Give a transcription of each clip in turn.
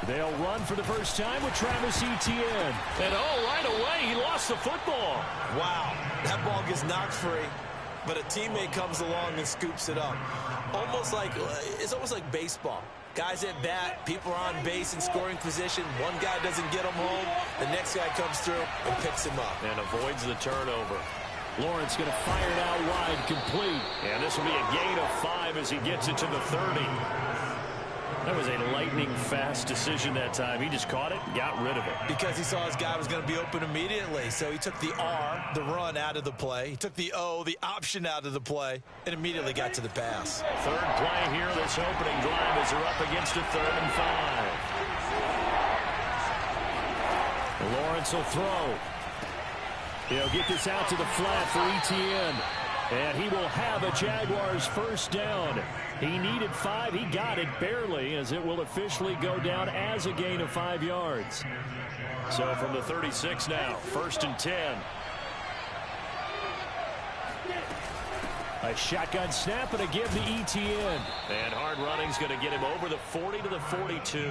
They'll run for the first time with Travis Etienne. And right away, he lost the football. Wow, that ball gets knocked free, but a teammate comes along and scoops it up. It's almost like baseball. Guys at bat, people are on base in scoring position. One guy doesn't get him home. The next guy comes through and picks him up. And avoids the turnover. Lawrence going to fire it out wide, complete. And this will be a gain of 5 as he gets it to the 30. That was a lightning-fast decision that time. He just caught it and got rid of it. Because he saw his guy was going to be open immediately. So he took the R, the run, out of the play. He took the O, the option, out of the play, and immediately got to the pass. Third play here, this opening drive, as they're up against a 3rd and 5. Lawrence will throw. He'll get this out to the flat for Etienne. And he will have a Jaguars first down. He needed 5. He got it barely, as it will officially go down as a gain of 5 yards. So from the 36 now, 1st and 10. A shotgun snap and a give to Etienne. And hard running's going to get him over the 40 to the 42.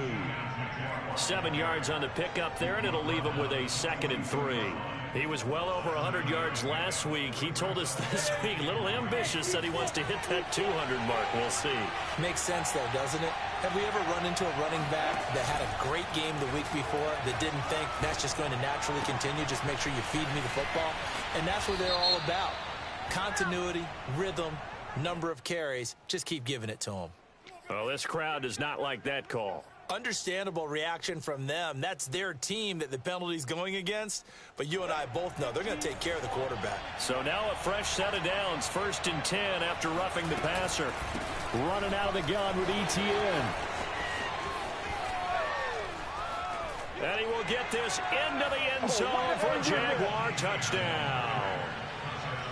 7 yards on the pickup there, and it'll leave him with a 2nd and 3. He was well over 100 yards last week. He told us this week, a little ambitious, said he wants to hit that 200 mark. We'll see. Makes sense, though, doesn't it? Have we ever run into a running back that had a great game the week before that didn't think that's just going to naturally continue? Just make sure you feed me the football. And that's what they're all about. Continuity, rhythm, number of carries. Just keep giving it to them. Well, this crowd does not like that call. Understandable reaction from them. That's their team that the penalty's going against. But you and I both know they're going to take care of the quarterback. So now a fresh set of downs. 1st and 10 after roughing the passer. Running out of the gun with Etienne. And he will get this into the end zone for a Jaguar touchdown.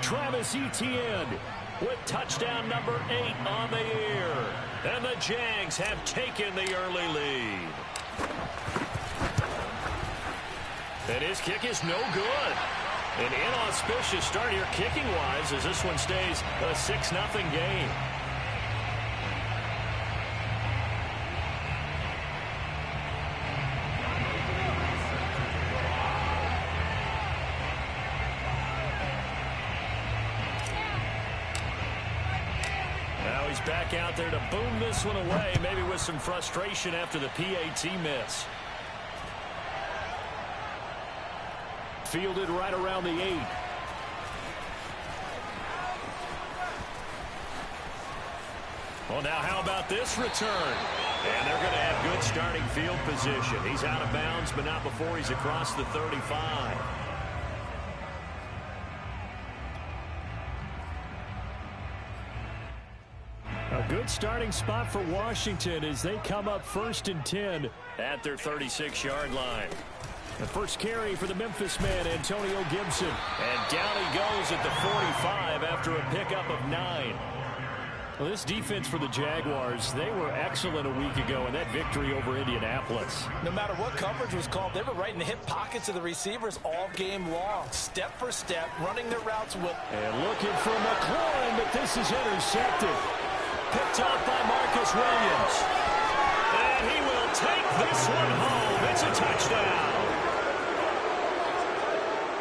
Travis Etienne with touchdown number 8 on the year. And the Jags have taken the early lead. And his kick is no good. An inauspicious start here kicking-wise as this one stays a 6-0 game. Back out there to boom this one away, maybe with some frustration after the PAT miss. Fielded right around the 8. Well, now how about this return? And they're going to have good starting field position. He's out of bounds, but not before he's across the 35. A good starting spot for Washington as they come up 1st and 10 at their 36-yard line. The first carry for the Memphis man, Antonio Gibson. And down he goes at the 45 after a pickup of 9. Well, this defense for the Jaguars, they were excellent a week ago in that victory over Indianapolis. No matter what coverage was called, they were right in the hip pockets of the receivers all game long, step for step, running their routes with. And looking for McLaurin, but this is intercepted. Picked off by Marcus Williams. And he will take this one home. It's a touchdown.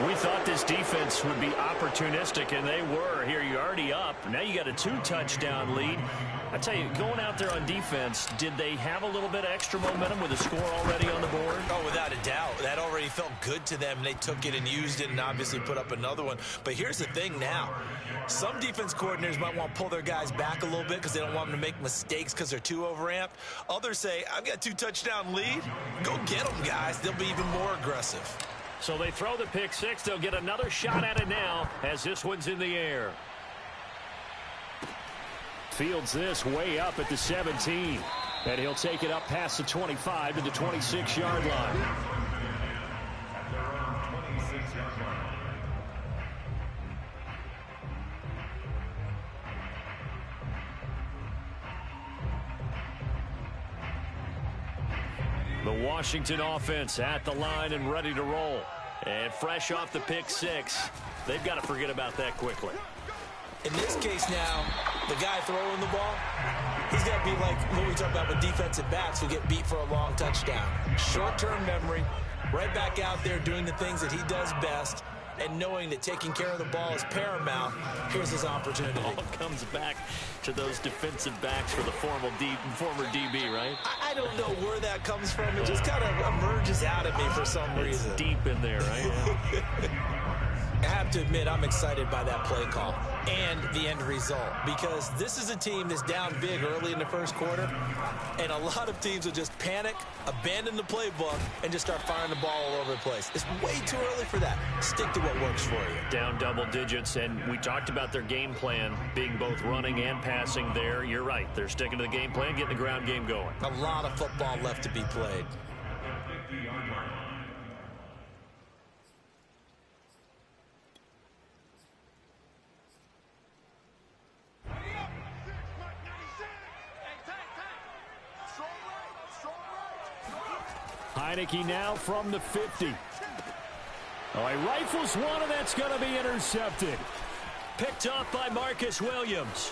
We thought this defense would be opportunistic, and they were. Here you're already up. Now you got a 2-touchdown lead. I tell you, going out there on defense, did they have a little bit of extra momentum with a score already on the board? Oh, without a doubt. That already felt good to them. They took it and used it and obviously put up another one. But here's the thing now. Some defense coordinators might want to pull their guys back a little bit because they don't want them to make mistakes because they're too overamped. Others say, I've got a 2-touchdown lead. Go get them, guys. They'll be even more aggressive. So they throw the pick 6. They'll get another shot at it now as this one's in the air. Fields this way up at the 17. And he'll take it up past the 25 to the 26-yard line. The Washington offense at the line and ready to roll. And fresh off the pick 6, they've got to forget about that quickly. In this case now, the guy throwing the ball, He's got to be like what we talk about with defensive backs who get beat for a long touchdown. Short-term memory, right back out there doing the things that he does best, and knowing that taking care of the ball is paramount. Here's his opportunity. All comes back to those defensive backs for the former DB, right? I don't know where that comes from. It just kind of emerges out of me for some reason. It's deep in there, right? Yeah. I have to admit, I'm excited by that play call and the end result, because this is a team that's down big early in the first quarter, and a lot of teams will just panic, abandon the playbook, and just start firing the ball all over the place. It's way too early for that. Stick to what works for you. Down double digits, and we talked about their game plan being both running and passing there. You're right. They're sticking to the game plan, getting the ground game going. A lot of football left to be played. Heineke now from the 50. Oh, he rifles one, and that's going to be intercepted. Picked up by Marcus Williams.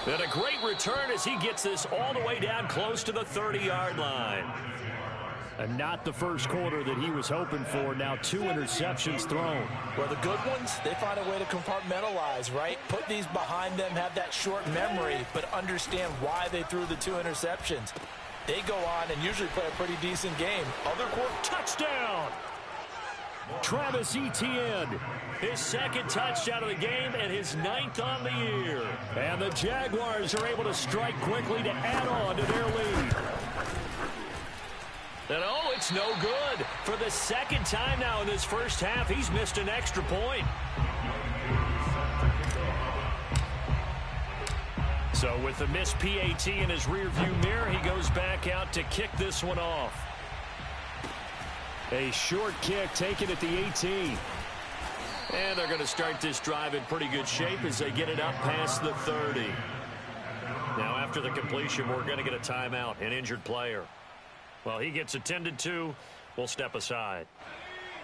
And a great return as he gets this all the way down close to the 30-yard line. And not the first quarter that he was hoping for. Now 2 interceptions thrown. Well, the good ones, they find a way to compartmentalize, right? Put these behind them, have that short memory, but understand why they threw the 2 interceptions. They go on and usually play a pretty decent game. Other quarter, touchdown! Travis Etienne, his second touchdown of the game and his 9th on the year. And the Jaguars are able to strike quickly to add on to their lead. And oh, it's no good. For the second time now in this first half, he's missed an extra point. So with the missed PAT in his rearview mirror, he goes back out to kick this one off. A short kick taken at the 18. And they're going to start this drive in pretty good shape as they get it up past the 30. Now after the completion, we're going to get a timeout, an injured player. Well, he gets attended to. We'll step aside.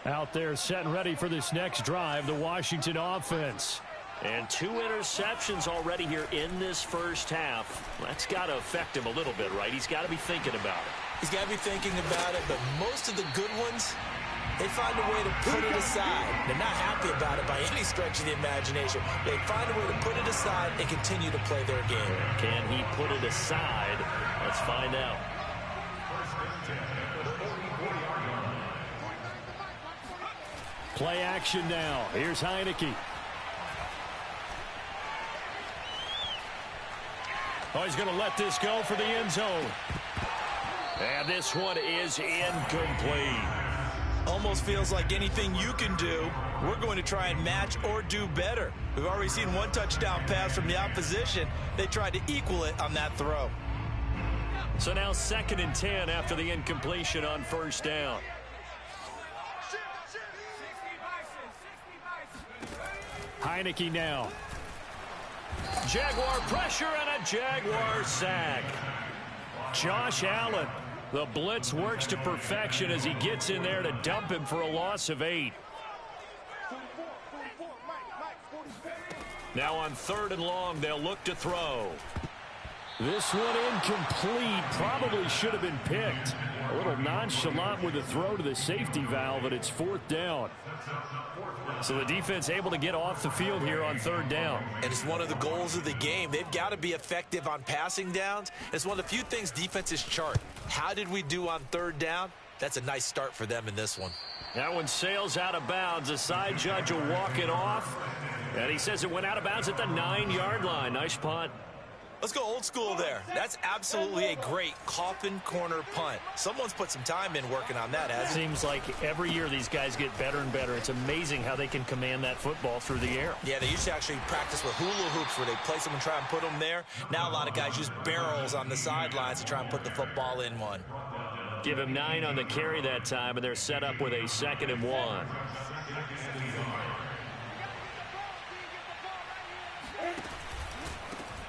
Out there set and ready for this next drive, the Washington offense. And 2 interceptions already here in this first half. That's got to affect him a little bit, right? He's got to be thinking about it. He's got to be thinking about it, but most of the good ones, they find a way to put it aside. They're not happy about it by any stretch of the imagination. They find a way to put it aside and continue to play their game. Can he put it aside? Let's find out. Play action now. Here's Heineke. Oh, he's going to let this go for the end zone. And this one is incomplete. Almost feels like anything you can do, we're going to try and match or do better. We've already seen 1 touchdown pass from the opposition. They tried to equal it on that throw. So now 2nd and 10 after the incompletion on first down. Heineke now. Jaguar pressure and a Jaguar sack. Josh Allen. The blitz works to perfection as he gets in there to dump him for a loss of 8. Now on 3rd and long, they'll look to throw. This one incomplete. Probably should have been picked. A little nonchalant with the throw to the safety valve, and it's 4th down. So the defense able to get off the field here on 3rd down. And it's one of the goals of the game. They've got to be effective on passing downs. It's one of the few things defenses chart. How did we do on 3rd down? That's a nice start for them in this one. That one sails out of bounds. The side judge will walk it off. And he says it went out of bounds at the 9-yard line. Nice punt. Let's go old school there. That's absolutely a great coffin corner punt. Someone's put some time in working on that, hasn't it? Seems like every year these guys get better and better. It's amazing how they can command that football through the air. Yeah, they used to actually practice with hula hoops where they place them and try and put them there. Now a lot of guys use barrels on the sidelines to try and put the football in one. Give him 9 on the carry that time, and they're set up with a 2nd and 1.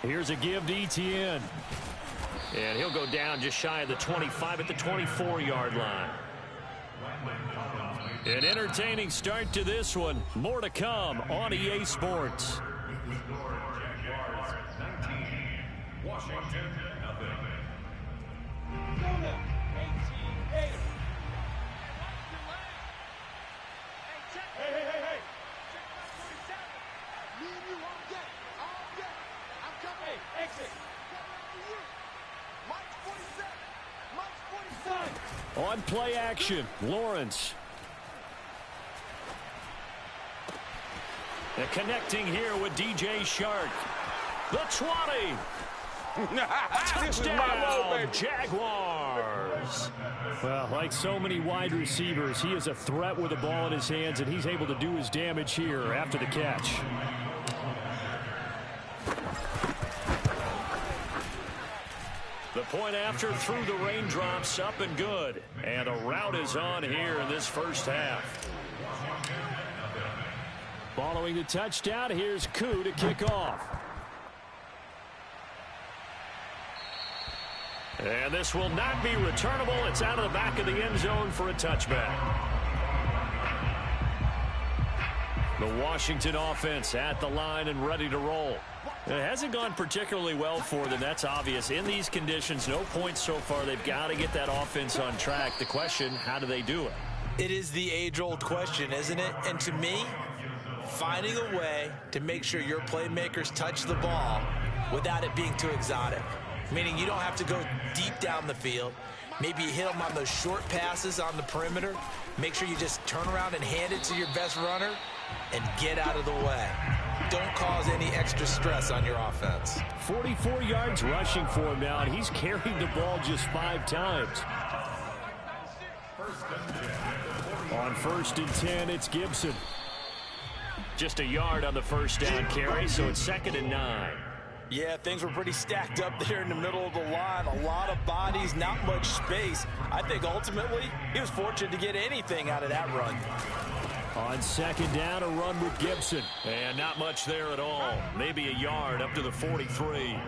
Here's a give to Etienne. And he'll go down just shy of the 25 at the 24-yard line. An entertaining start to this one. More to come on EA Sports. On play action, Lawrence. And connecting here with DJ Shark. The 20. Touchdown, Jaguars. Well, like so many wide receivers, he is a threat with the ball in his hands, and he's able to do his damage here after the catch. The point after through the raindrops, up and good. And a rout is on here in this first half. Following the touchdown, here's Koo to kick off. And this will not be returnable. It's out of the back of the end zone for a touchback. The Washington offense at the line and ready to roll. It hasn't gone particularly well for them. That's obvious. In these conditions, no points so far. They've got to get that offense on track. The question, how do they do it? It is the age-old question, isn't it? And to me, finding a way to make sure your playmakers touch the ball without it being too exotic. Meaning you don't have to go deep down the field. Maybe you hit them on those short passes on the perimeter. Make sure you just turn around and hand it to your best runner and get out of the way. Don't cause any extra stress on your offense. 44 yards rushing for him now, and he's carried the ball just 5 times. On 1st and 10, it's Gibson. Just a yard on the first down carry, so it's 2nd and 9. Yeah, things were pretty stacked up there in the middle of the line. A lot of bodies, not much space. I think ultimately he was fortunate to get anything out of that run. On 2nd down, a run with Gibson. And not much there at all. Maybe a yard up to the 43.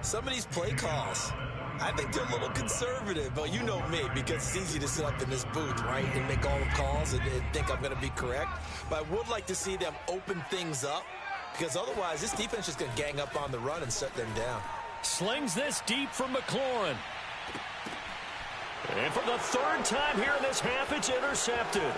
Some of these play calls, I think they're a little conservative. But you know me, because it's easy to sit up in this booth, right, and make all the calls and think I'm going to be correct. But I would like to see them open things up, because otherwise this defense is going to gang up on the run and shut them down. Slings this deep from McLaurin. And for the 3rd time here in this half, it's intercepted.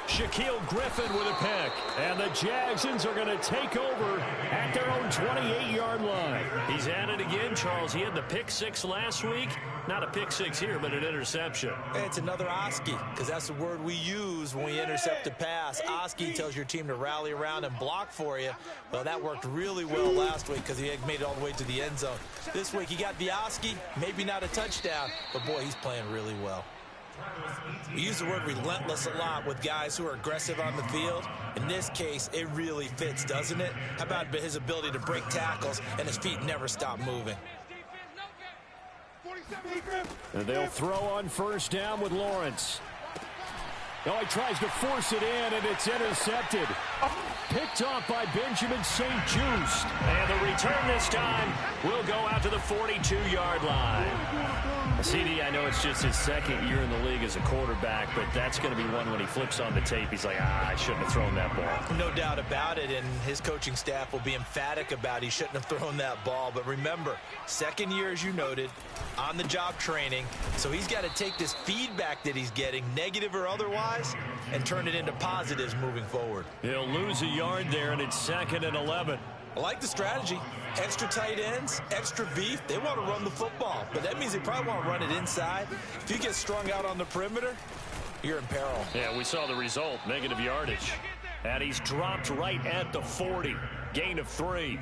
Shaquille Griffin with a pick. And the Jagsons are going to take over at their own 28-yard line. He's at it again, Charles. He had the pick 6 last week. Not a pick 6 here, but an interception. Hey, it's another Oski, because that's the word we use when we intercept a pass. Oski tells your team to rally around and block for you. Well, that worked really well last week because he had made it all the way to the end zone. This week, he got the Oski, maybe not a touchdown, but, boy, he's playing really well. We use the word relentless a lot with guys who are aggressive on the field. In this case, it really fits, doesn't it? How about his ability to break tackles and his feet never stop moving? And they'll throw on 1st down with Lawrence. Oh, he tries to force it in, and it's intercepted. Picked off by Benjamin St. Just. And the return this time will go out to the 42-yard line. CD, I know it's just his 2nd year in the league as a quarterback, but that's going to be one when he flips on the tape. He's like, I shouldn't have thrown that ball. No doubt about it, and his coaching staff will be emphatic about he shouldn't have thrown that ball. But remember, 2nd year, as you noted, on-the-job training. So he's got to take this feedback that he's getting, negative or otherwise, and turn it into positives moving forward. He'll lose a yard there, and it's 2nd and 11. I like the strategy. Extra tight ends, extra beef. They want to run the football, but that means they probably want to run it inside. If you get strung out on the perimeter, you're in peril. Yeah, we saw the result, negative yardage. And he's dropped right at the 40. Gain of 3.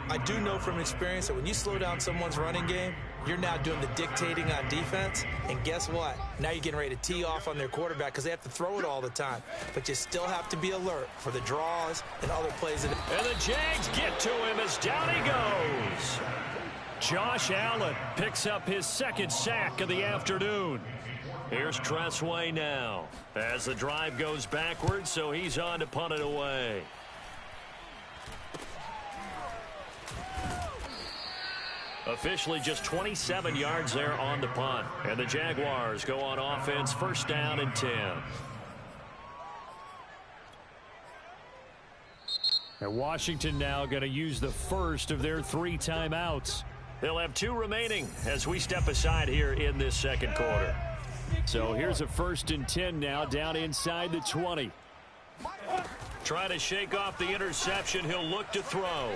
I do know from experience that when you slow down someone's running game, you're now doing the dictating on defense. And guess what? Now you're getting ready to tee off on their quarterback because they have to throw it all the time. But you still have to be alert for the draws and other plays. And the Jags get to him as down he goes. Josh Allen picks up his 2nd sack of the afternoon. Here's Tressway now as the drive goes backwards, so he's on to punt it away. Officially just 27 yards there on the punt. And the Jaguars go on offense, 1st down and 10. And Washington now going to use the first of their 3 timeouts. They'll have 2 remaining as we step aside here in this second quarter. So here's a 1st and 10 now down inside the 20. Trying to shake off the interception. He'll look to throw.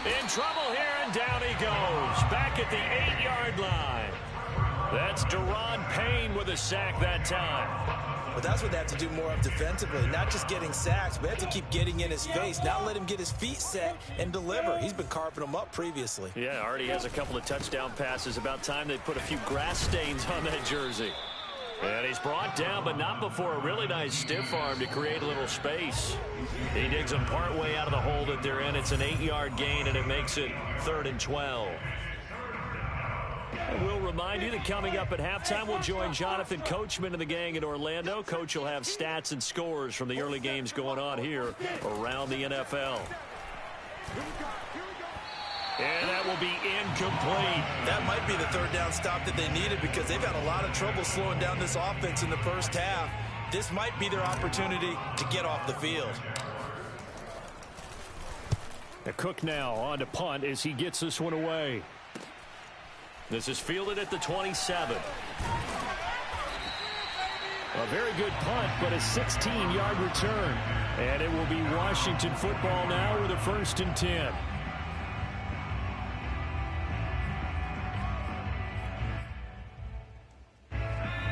In trouble here, and down he goes. Back at the 8-yard line. That's Deron Payne with a sack that time. Well, that's what they have to do more of defensively. Not just getting sacks, but have to keep getting in his face. Not let him get his feet set and deliver. He's been carving them up previously. Yeah, already has a couple of touchdown passes. About time they put a few grass stains on that jersey. And he's brought down, but not before a really nice stiff arm to create a little space. He digs them partway out of the hole that they're in. It's an 8-yard gain, and it makes it 3rd and 12. And we'll remind you that coming up at halftime, we'll join Jonathan Coachman and the gang in Orlando. Coach will have stats and scores from the early games going on here around the NFL. And that will be incomplete. That might be the 3rd down stop that they needed because they've had a lot of trouble slowing down this offense in the first half. This might be their opportunity to get off the field. The Cook now on to punt as he gets this one away. This is fielded at the 27. A very good punt, but a 16-yard return. And it will be Washington football now with a 1st and 10.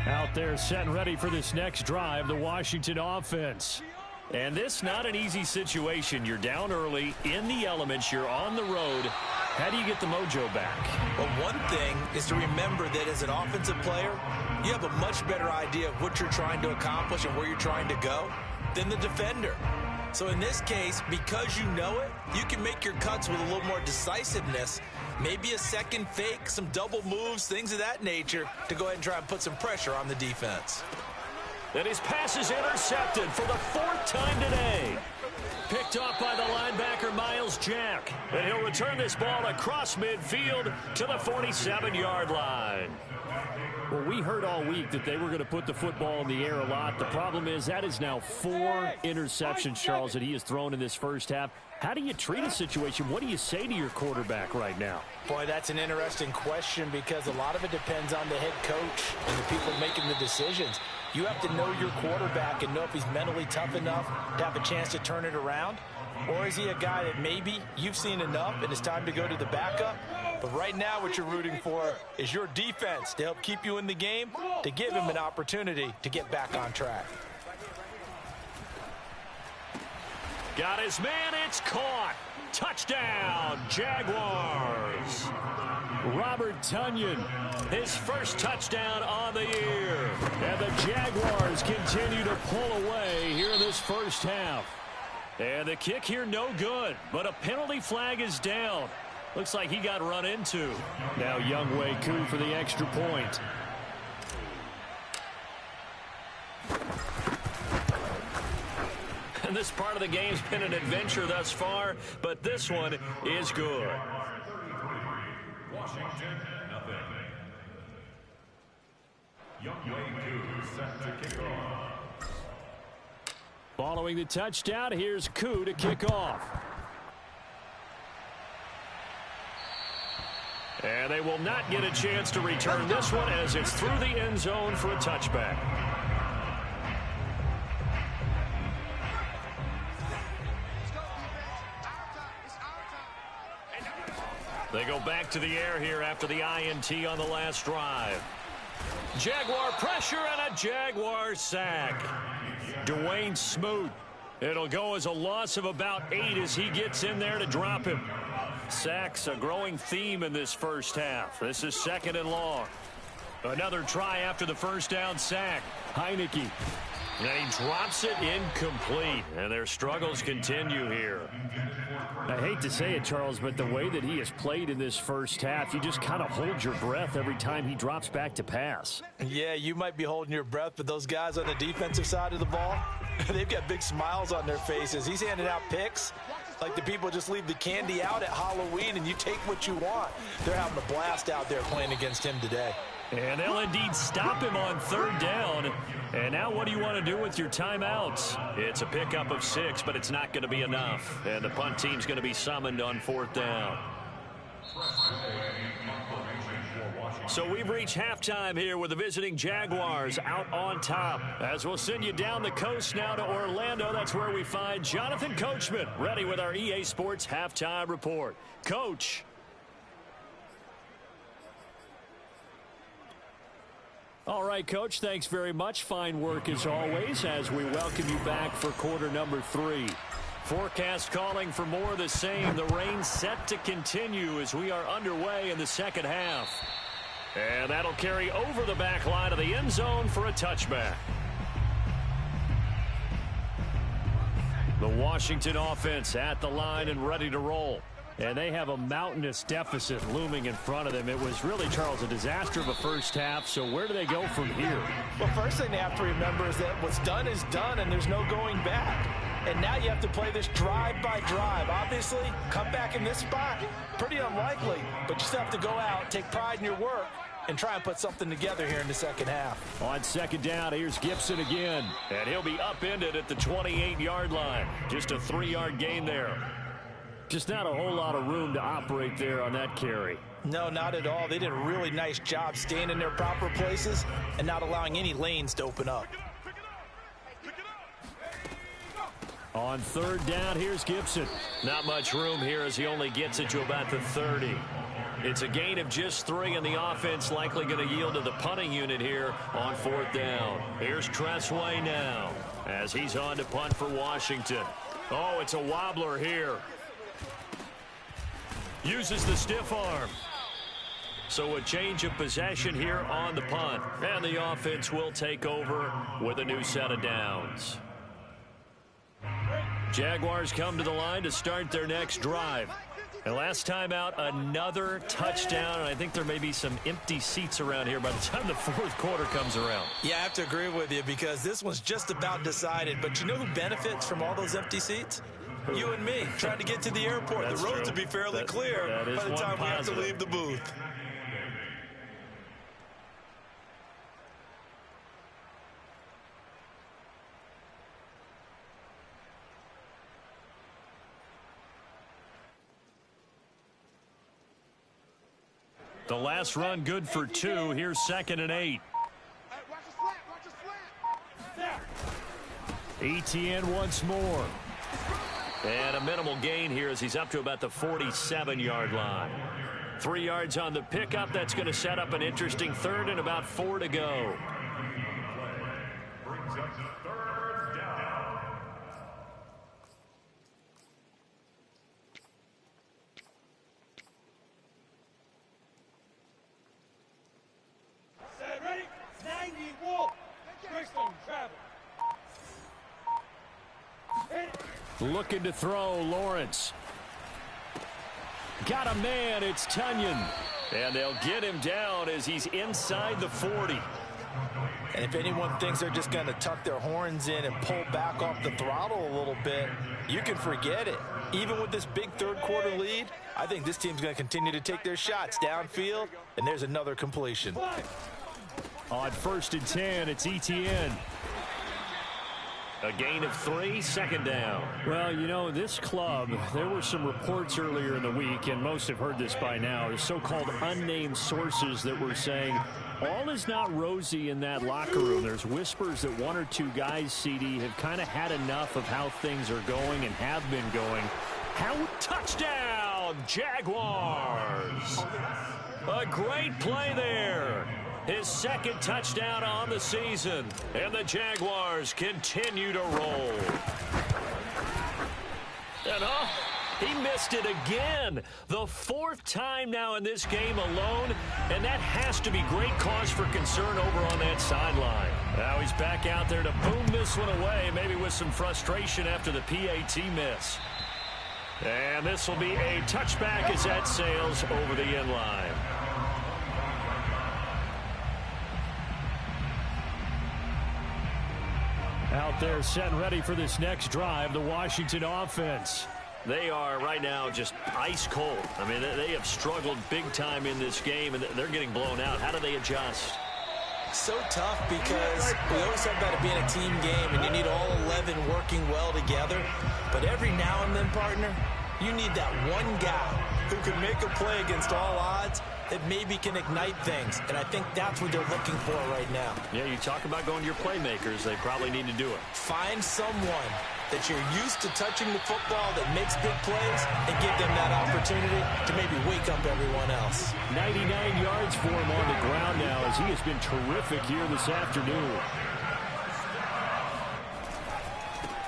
Out there set and ready for this next drive, the Washington offense. And this not an easy situation. You're down early, in the elements, you're on the road. How do you get the mojo back? Well, one thing is to remember that as an offensive player, you have a much better idea of what you're trying to accomplish and where you're trying to go than the defender. So in this case, because you know it, you can make your cuts with a little more decisiveness. Maybe a second fake, some double moves, things of that nature to go ahead and try and put some pressure on the defense. And his pass is intercepted for the 4th time today. Picked off by the linebacker, Miles Jack. And he'll return this ball across midfield to the 47-yard line. Well, we heard all week that they were going to put the football in the air a lot. The problem is that is now 4 interceptions, Charles, that he has thrown in this first half. How do you treat a situation? What do you say to your quarterback right now? Boy, that's an interesting question because a lot of it depends on the head coach and the people making the decisions. You have to know your quarterback and know if he's mentally tough enough to have a chance to turn it around. Or is he a guy that maybe you've seen enough and it's time to go to the backup? But right now what you're rooting for is your defense to help keep you in the game, to give him an opportunity to get back on track. Got his man, it's caught. Touchdown, Jaguars. Robert Tonyan, his first touchdown on the year. And the Jaguars continue to pull away here in this first half. And the kick here no good, but a penalty flag is down. Looks like he got run into. Now Younghoe Koo for the extra point. And this part of the game's been an adventure thus far, but this one is good. Washington, nothing. Younghoe Koo set to kick off. Following the touchdown, here's Koo to kick off. And they will not get a chance to return this one as it's through the end zone for a touchback. They go back to the air here after the INT on the last drive. Jaguar pressure and a Jaguar sack. Dwayne Smoot. It'll go as a loss of about 8 as he gets in there to drop him. Sacks a growing theme in this first half. This is 2nd and long. Another try after the first down sack. Heineke. And he drops it incomplete. And their struggles continue here. I hate to say it, Charles, but the way that he has played in this first half, you just kind of hold your breath every time he drops back to pass. Yeah, you might be holding your breath, but those guys on the defensive side of the ball, they've got big smiles on their faces. He's handing out picks like the people just leave the candy out at Halloween and you take what you want. They're having a blast out there playing against him today. And they'll indeed stop him on third down. And now what do you want to do with your timeouts? It's a pickup of 6, but it's not going to be enough. And the punt team's going to be summoned on fourth down. So we've reached halftime here with the visiting Jaguars out on top. As we'll send you down the coast now to Orlando, that's where we find Jonathan Coachman ready with our EA Sports halftime report. Coach. All right, Coach, thanks very much. Fine work as always as we welcome you back for quarter number 3. Forecast calling for more of the same. The rain set to continue as we are underway in the second half. And that'll carry over the back line of the end zone for a touchback. The Washington offense at the line and ready to roll. And they have a mountainous deficit looming in front of them. It was really, Charles, a disaster of a first half. So where do they go from here? Well, first thing they have to remember is that what's done is done, and there's no going back. And now you have to play this drive by drive. Obviously, come back in this spot, pretty unlikely. But you still have to go out, take pride in your work, and try and put something together here in the second half. On second down, here's Gibson again. And he'll be upended at the 28-yard line. Just a 3-yard gain there. Just not a whole lot of room to operate there on that carry. No, not at all. They did a really nice job staying in their proper places and not allowing any lanes to open up. On third down, here's Gibson. Not much room here as he only gets it to about the 30. It's a gain of just 3, and the offense likely going to yield to the punting unit here on fourth down. Here's Tressway now as he's on to punt for Washington. Oh, it's a wobbler here. Uses the stiff arm. So a change of possession here on the punt. And the offense will take over with a new set of downs. Jaguars come to the line to start their next drive. And last time out, another touchdown. And I think there may be some empty seats around here by the time the fourth quarter comes around. Yeah, I have to agree with you because this one's just about decided. But you know who benefits from all those empty seats? You and me, trying to get to the airport. That's the roads true. will be fairly clear by the time we have to leave the booth. The last run good for 2. Here's 2nd and 8. ETN once more. And a minimal gain here as he's up to about the 47-yard line. 3 yards on the pickup. That's going to set up an interesting third and about 4 to go. Brings up third down. Set, ready? 90 walk. Crystal travel. Looking to throw, Lawrence. Got a man, it's Tunyon. And they'll get him down as he's inside the 40. And if anyone thinks they're just going to tuck their horns in and pull back off the throttle a little bit, you can forget it. Even with this big third quarter lead, I think this team's going to continue to take their shots downfield, and there's another completion. On 1st and 10, it's ETN. A gain of 3, 2nd down. Well, you know, this club, there were some reports earlier in the week, and most have heard this by now, the so-called unnamed sources that were saying all is not rosy in that locker room. There's whispers that 1 or 2 guys, CD, have kind of had enough of how things are going and have been going. Touchdown, Jaguars! A great play there. His 2nd touchdown on the season. And the Jaguars continue to roll. And he missed it again. The 4th time now in this game alone. And that has to be great cause for concern over on that sideline. Now he's back out there to boom this one away. Maybe with some frustration after the PAT miss. And this will be a touchback as that sails over the end line. Out there set and ready for this next drive, the Washington offense. They are right now just ice cold. I mean, they have struggled big time in this game, and they're getting blown out. How do they adjust? So tough because we always talk about it being a team game, and you need all 11 working well together. But every now and then, partner, you need that one guy who can make a play against all odds that maybe can ignite things. And I think that's what they're looking for right now. Yeah, you talk about going to your playmakers. They probably need to do it. Find someone that you're used to touching the football that makes big plays and give them that opportunity to maybe wake up everyone else. 99 yards for him on the ground now as he has been terrific here this afternoon.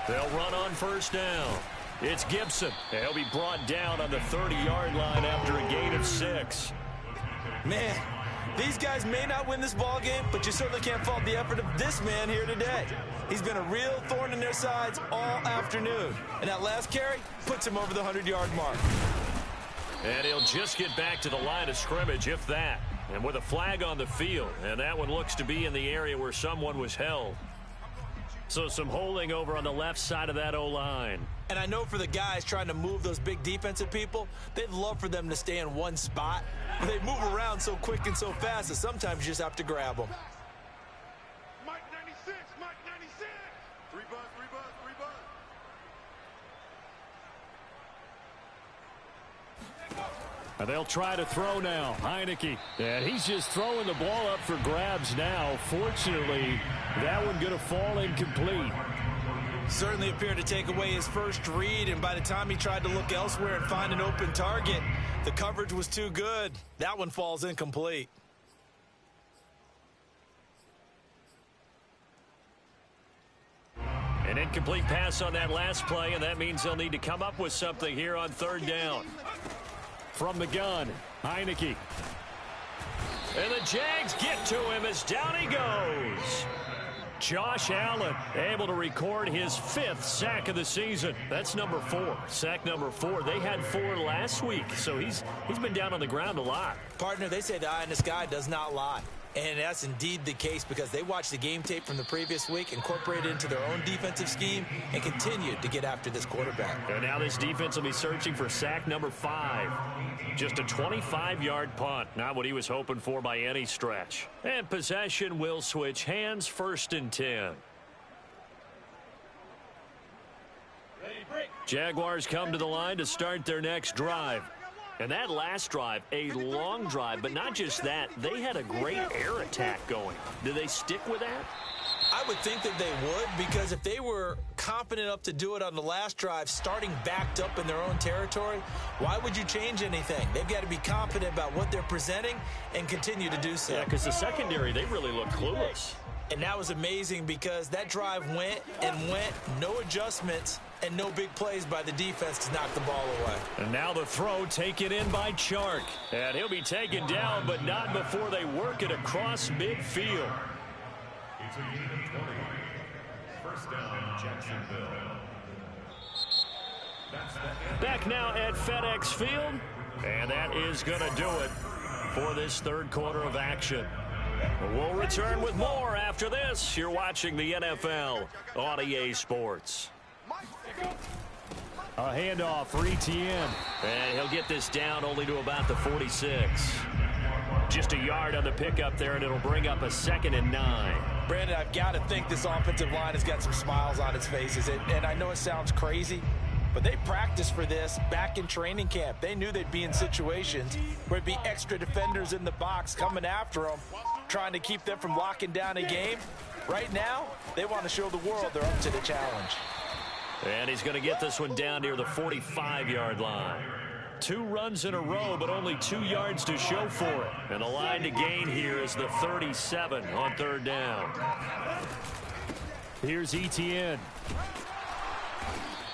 They'll run on first down. It's Gibson. He'll be brought down on the 30-yard line after a gain of 6. Man, these guys may not win this ball game, but you certainly can't fault the effort of this man here today. He's been a real thorn in their sides all afternoon. And that last carry puts him over the 100-yard mark. And he'll just get back to the line of scrimmage, if that. And with a flag on the field. And that one looks to be in the area where someone was held. So some holding over on the left side of that O-line. And I know for the guys trying to move those big defensive people, they'd love for them to stay in one spot. But they move around so quick and so fast that sometimes you just have to grab them. Mike 96, Mike 96. 3 bucks, 3 bucks, 3 bucks. And they'll try to throw now. Heineke. And he's just throwing the ball up for grabs now. Fortunately, that one going to fall incomplete. Certainly appeared to take away his first read, and by the time he tried to look elsewhere and find an open target, the coverage was too good. That one falls incomplete. An incomplete pass on that last play, and that means they'll need to come up with something here on third down. From the gun, Heineke. And the Jags get to him as down he goes. Josh Allen able to record his 5th sack of the season. That's number 4. Sack number 4. They had 4 last week, so he's been down on the ground a lot. Partner, they say the eye in the sky does not lie. And that's indeed the case because they watched the game tape from the previous week, incorporated it into their own defensive scheme, and continued to get after this quarterback. And now this defense will be searching for sack number 5. Just a 25-yard punt. Not what he was hoping for by any stretch. And possession will switch hands, 1st and 10. Jaguars come to the line to start their next drive. And that last drive, a long drive, but not just that, they had a great air attack going. Do they stick with that? I would think that they would, because if they were confident enough to do it on the last drive, starting backed up in their own territory, why would you change anything? They've got to be confident about what they're presenting and continue to do so. Yeah, because the secondary, they really look clueless. And that was amazing because that drive went and went, no adjustments, and no big plays by the defense to knock the ball away. And now the throw taken in by Chark. And he'll be taken down, but not before they work it across midfield. It's a gain of 20. First down, Jacksonville. Back now at FedEx Field. And that is going to do it for this third quarter of action. We'll return with more after this. You're watching the NFL on EA Sports. A handoff for Etienne. And he'll get this down only to about the 46. Just a yard on the pickup there, and it'll bring up a 2nd and 9. Brandon, I've got to think this offensive line has got some smiles on its faces. And I know it sounds crazy, but they practiced for this back in training camp. They knew they'd be in situations where it'd be extra defenders in the box coming after them, trying to keep them from locking down a game. Right now, they want to show the world they're up to the challenge. And he's going to get this one down near the 45-yard line. 2 runs in a row, but only 2 yards to show for it. And the line to gain here is the 37 on third down. Here's Etienne.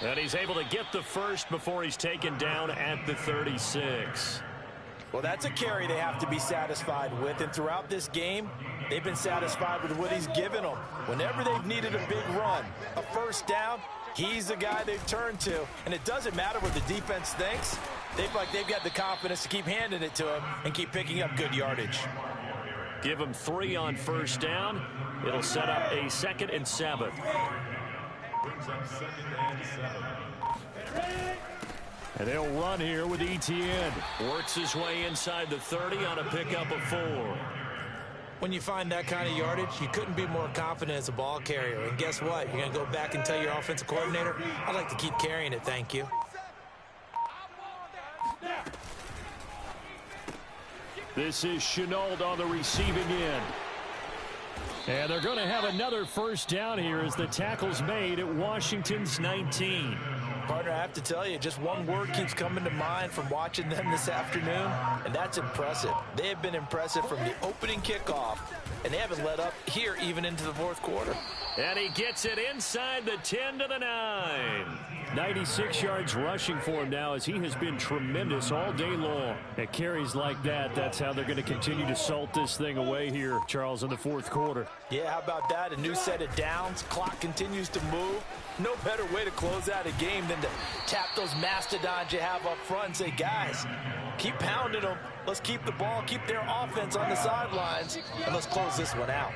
And he's able to get the first before he's taken down at the 36. Well, that's a carry they have to be satisfied with. And throughout this game, they've been satisfied with what he's given them. Whenever they've needed a big run, a first down, he's the guy they've turned to. And it doesn't matter what the defense thinks. They've got the confidence to keep handing it to him and keep picking up good yardage. Give him 3 on first down. It'll set up a 2nd and 7. Brings up 2nd and 7. And they'll run here with Etienne. Works his way inside the 30 on a pickup of 4. When you find that kind of yardage, you couldn't be more confident as a ball carrier. And guess what? You're going to go back and tell your offensive coordinator, I'd like to keep carrying it, thank you. This is Chenault on the receiving end. And they're going to have another first down here as the tackle's made at Washington's 19. Partner, I have to tell you, just one word keeps coming to mind from watching them this afternoon, and that's impressive. They have been impressive from the opening kickoff, and they haven't let up here even into the fourth quarter. And he gets it inside the 10 to the 9. 96 yards rushing for him now as he has been tremendous all day long. At carries like that, that's how they're going to continue to salt this thing away here, Charles, in the fourth quarter. Yeah, how about that? A new set of downs. Clock continues to move. No better way to close out a game than to tap those mastodons you have up front and say, guys, keep pounding them. Let's keep the ball, keep their offense on the sidelines, and let's close this one out.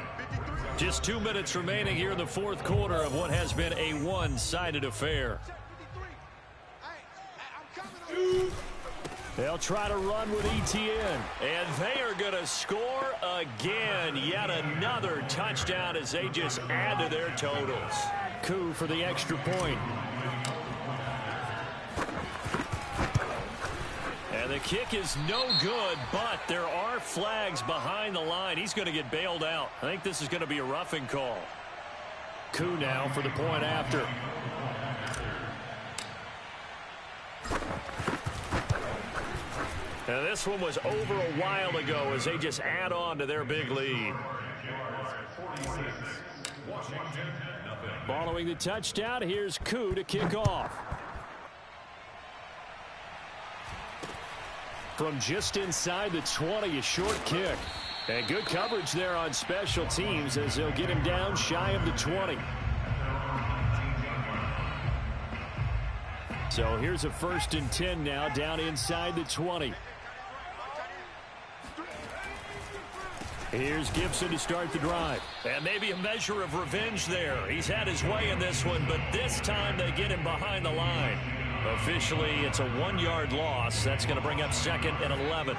Just 2 minutes remaining here in the fourth quarter of what has been a one-sided affair. They'll try to run with Etienne. And they are going to score again. Yet another touchdown as they just add to their totals. Coup for the extra point. And the kick is no good, but there are flags behind the line. He's going to get bailed out. I think this is going to be a roughing call. Coup now for the point after. And this one was over a while ago as they just add on to their big lead. Following the touchdown, here's Coup to kick off. From just inside the 20, a short kick. And good coverage there on special teams as they'll get him down shy of the 20. So here's a 1st and 10 now down inside the 20. Here's Gibson to start the drive. And maybe a measure of revenge there. He's had his way in this one, but this time they get him behind the line. Officially, it's a 1-yard loss. That's going to bring up 2nd and 11.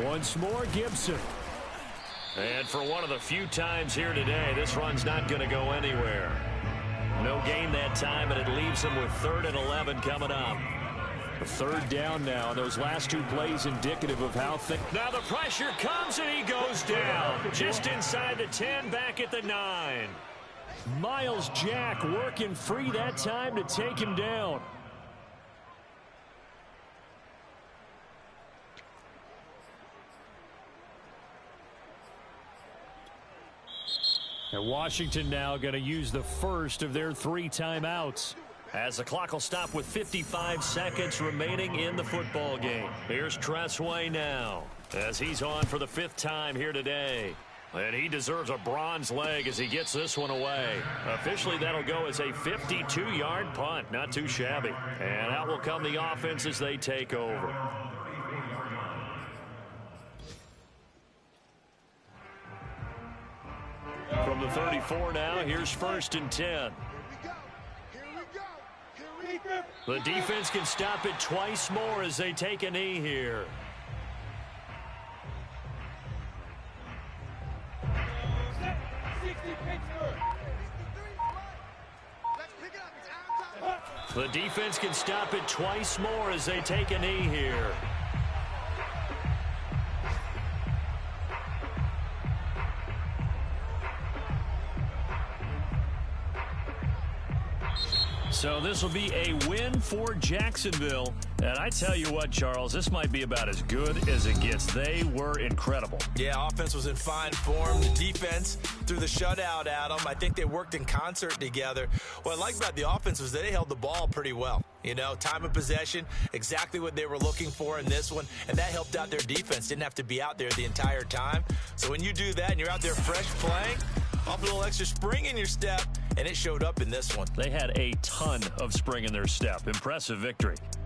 Once more, Gibson. And for one of the few times here today, this run's not going to go anywhere. No gain that time, and it leaves them with 3rd and 11 coming up. A 3rd down now. Those last 2 plays indicative of how thick. Now the pressure comes, and he goes down. Just inside the 10, back at the 9. Miles Jack working free that time to take him down. And Washington now going to use the first of their 3 timeouts. As the clock will stop with 55 seconds remaining in the football game. Here's Tressway now as he's on for the 5th time here today. And he deserves a bronze leg as he gets this one away. Officially, that'll go as a 52-yard punt. Not too shabby. And out will come the offense as they take over. From the 34 now, here's 1st and 10. The defense can stop it twice more as they take a knee here. The defense can stop it twice more as they take a knee here. So this will be a win for Jacksonville. And I tell you what, Charles, this might be about as good as it gets. They were incredible. Yeah, offense was in fine form. The defense threw the shutout at them. I think they worked in concert together. What I like about the offense was they held the ball pretty well. You know, time of possession, exactly what they were looking for in this one. And that helped out their defense. Didn't have to be out there the entire time. So when you do that and you're out there fresh playing, up a little extra spring in your step, and it showed up in this one. They had a ton of spring in their step. Impressive victory.